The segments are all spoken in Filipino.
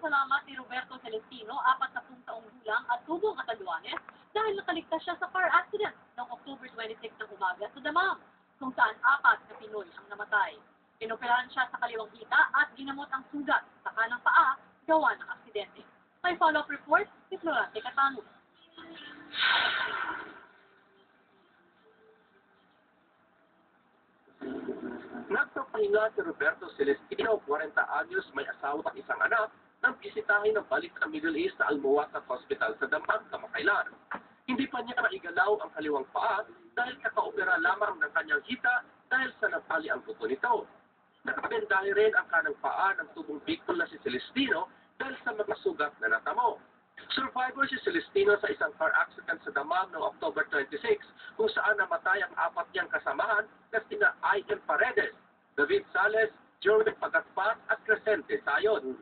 nagpasalamat si Roberto Celestino, 40 taong gulang at tubong Catanduanes dahil nakaligtas siya sa car accident noong October 26 ng umaga sa Damam, kung saan 4 na Pinoy ang namatay. Inoperahan siya sa kaliwang hita at ginamot ang sugat sa kanang paa gawa ng aksidente. May follow-up report si Florante Catano. Nagpapahinga si Roberto Celestino, 40 anyos, may asawa at isang anak, nang bisitahin ng balik sa Middle East sa Al-Muwaffaq Hospital sa Damam, kamakailan. Hindi pa niya naigalaw ang kaliwang paa dahil kakaopera lamang ng kanyang hita dahil sa napali ang buto nito. Nakabendahe rin ang kanang paa ng tubong biktima na si Celestino dahil sa mga sugat na natamo. Survivor si Celestino sa isang car accident sa Damam noong October 26 kung saan namatay ang 4 niyang kasamahan na sina Aiken Paredes, David Sales, Joey Pagatpat at Crescente Sayon.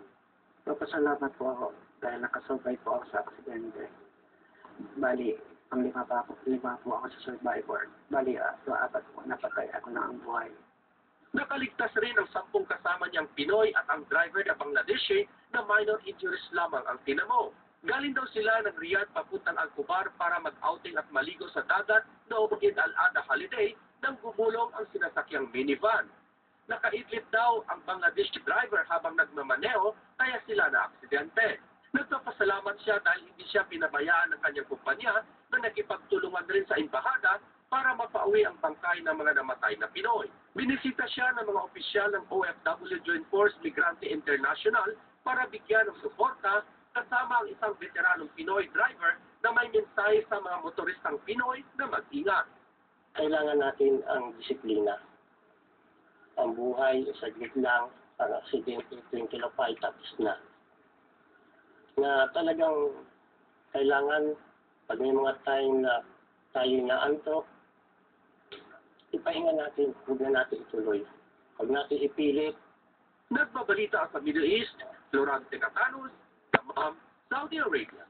Papasalamat po ako dahil nakasurvive po ako sa aksidente. Bali, ang lima po ako sa survivor. Bali, 4 po, napatay ako na ang buhay. Nakaligtas rin ang 10 kasama niyang Pinoy at ang driver na Bangladeshi na minor injuries lamang ang tinamo. Galing daw sila ng Riyadh papuntang Al-Kubar para mag-outing at maligo sa dagat noong Eid al-Adha holiday nang gumulong ang sinasakyang minivan. Nakaidlip daw ang Bangladeshi driver habang nagmamaneho kaya sila na aksidente. Nagpapasalamat siya dahil hindi siya pinabayaan ng kanyang kumpanya na nakipagtulungan rin sa embahada para mapauwi ang bangkay ng mga namatay na Pinoy. Binisita siya ng mga opisyal ng OFW Joint Force Migrante International para bigyan ng suporta kasama ang isang veteranong Pinoy driver na may mensahe sa mga motoristang Pinoy na mag-ingat. Kailangan natin ang disiplina. Ang buhay, saglit lang, ang aksidente, 20 kilopay, tapos na. Na talagang kailangan, pag may mga time na tayo naantok, ipahinga natin, huwag na natin ituloy. Huwag natin ipilit. Nagbabalita sa Middle East, Florante Catano, Damam, Saudi Arabia.